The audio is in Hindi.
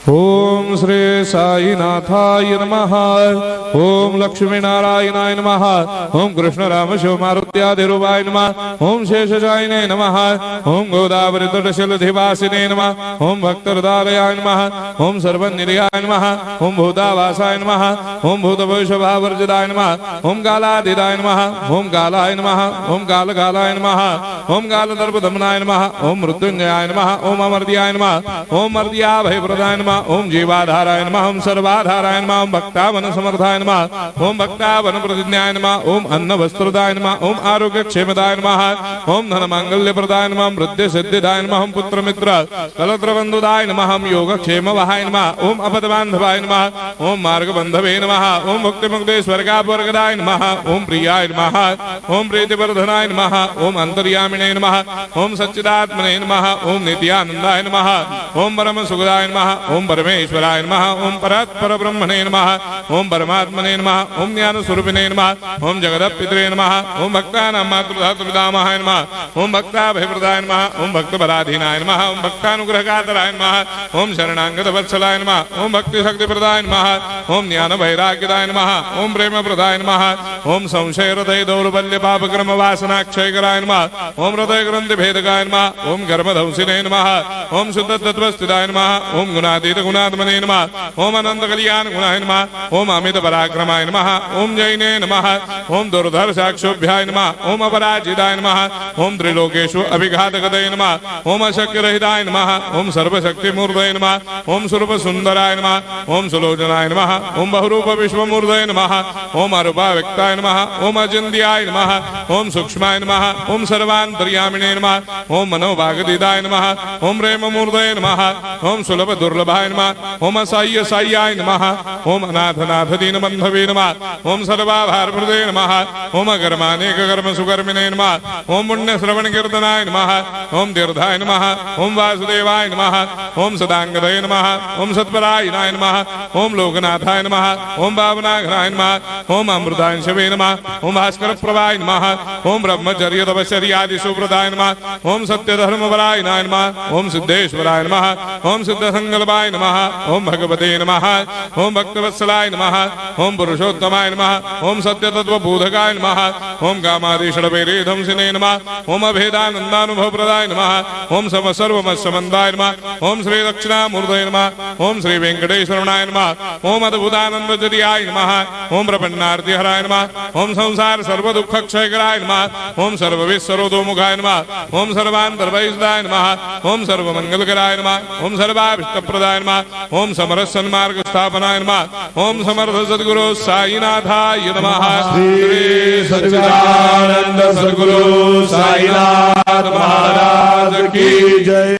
ओम श्री साईनाथाय नमः। ओम लक्ष्मी नारायणाय नमः। ओम कृष्ण राम शिव मारुत्यादिरूपाय नमः। ओम शेषशायिने नमः। ओम गोदावरी तटशिलधिवासिने नमः। ओम भक्तहृदयाय नमः। ओम सर्वनिलयाय नमः। ओम भूतावासाय नमः। ओम भूतभविष्यभावर्जिताय नमः। ओम कालातीताय नमः। ओम कालाय नमः। ओम कालकालाय नमः। ओम कालदर्पदमनाय नमः। ओम मृत्युंजयाय नमः। ओम अमर्त्याय नमः। ओम मर्त्याभयप्रदाय नमः। ओम जीवाधाराय नमः। ओम सर्वाधाराय नमः। ओम भक्तावन समर्थाय नमः। ओम भक्तावन प्रतिज्ञाय नमः। ओम अन्न वस्त्रदाय नमः। ओम आरोग्य क्षेमदाय नमः। ओम धन मांगल्य प्रदाय नमः। वृद्धि सिद्धिदाय नमः। ओम पुत्र मित्र कलत्र बंधुदाय नमः। ओम योग क्षेम वहाय नमः। ओम अपद बांधवाय नमः। ओम मार्ग बंधवे नमः। ओम मुक्ति मुक्ति स्वर्गापवर्गदाय नमः। ओम प्रियाय नमः। ओम प्रीतिवर्धनाय नमः। ओम अंतर्यामिने नमः। ओम सच्चिदात्मने नमः। ओम नित्यानंदाय नमः। ओम परम सुखदाय नमः। ओम परमेश्वराय नमः। ओम परात्पर ब्रह्मणे नमः। ओम परमात्मने नमः। ओम ज्ञान स्वरूपिणे नमः। ओम जगदपितरे नमः। ओम भक्तानां मातृधातुर्पितामहाय नमः। ओम भक्ताभयप्रदाय नमः। ओम भक्तपराधीनाय नमः। ओम भक्तानुग्रहकातराय नमः। ओम शरणागतवत्सलाय नमः। ओम भक्तिशक्तिप्रदाय नमः। ओम ज्ञान वैराग्यदाय नमः। ओम प्रेमप्रदाय नमः। ओम संशय हृदय दौर्बल्य पापक्रम वासनाक्षयकराय नमः। ओम हृदय ग्रंथि भेदकाय नमः। ओम गर्भधंसिने नमः। ओम शुद्ध तत्वस्थिताय नमः। ओम गुणातीत गुणात्मने नमः। ओम अनंत कल्याण गुणाय नमः। ओम अमित पराक्रमाय नमः। ओम जैने नमः। ओम दुर्धर साक्षोभ्याय नमः। ओम अपराजिताय नमः। ओम त्रिलोकेषु अभिघातगतये नमः। ओम अशक्य रहिताय नमः। ओम सर्वशक्ति मूर्तये नमः। ओम स्वरूप सुंदराय नमः। ओम सुलोचनाय नमः। ओम बहुरूप विश्वमूर्तये नमः। ओम अरूपा व्यक्ताय नमः। ओम अचिन्त्याय नमः। ओम सूक्ष्माय नमः। ओम सर्वान्तर्यामिणे नमः। ओम मनोभागदिदाय नमः। ओम प्रेम मूर्तये नमः। ओम सुलभ दुर्लभाय नमः। ओम असाय्य साय्याय नमः। ओम अनाथनाथ दीनबन्धवे नमः। ओम सर्वाभारप्रदे नमः। ओम अकर्मानेक कर्म सुकर्मिणे नमः। ओम पुण्य श्रवण कीर्तनाय नमः। ओम तीर्थाय नमः। ओम वासुदेवाय नमः। ओम सदांगदये नमः। ओम सत्परायणाय नमः। ओम लोकनाथाय नमः। ओम भावनाघनाय नमः। ओम अमृतांशवे नमः। ओम भास्कर प्रभाय नमः। ओम ब्रह्मचर्य तपश्चर्यादि सुप्रदाय नमः। ओम सत्यधर्मपरायणाय नमः। ओम सिद्धेश्वराय नमः। ओम सिद्ध संकल्पाय नमः। ओम भगवते नमः। ओम भक्तवत्सलाय नमः। ओम पुरुषोत्तमाय नमः। ओम सत्य तत्वबोधकाय नमः। ओम कामादिषडवेरेधंसिने नमः। ओम अभेदानंदानुभव प्रदाय नमः। ओम सर्वमस्समन्दाय नमः। ओम श्री दक्षिणामूर्तये नमः। ओम श्री वेंकटेश्वराय नमः। ओम अद्भुतानंदजरियाय नमः। ओम प्रपन्नार्तिहराय नमः। ओम संसार सर्व दुख क्षयकराय नमः। ओम सर्वविश्वरोधोमुखाय नमः। ओम सर्वान्तर्वैसदाय नमः। ओम सर्वमंगलकराय नमः। ओम सर्वाभिष्टप्रदाय नमः। ओम समरस सन्मार्ग स्थापनाय नमः। ओम समर्थ सद्गुरु साईनाथाय नमः। श्री सच्चिदानंद सद्गुरु साईनाथ महाराज की जय।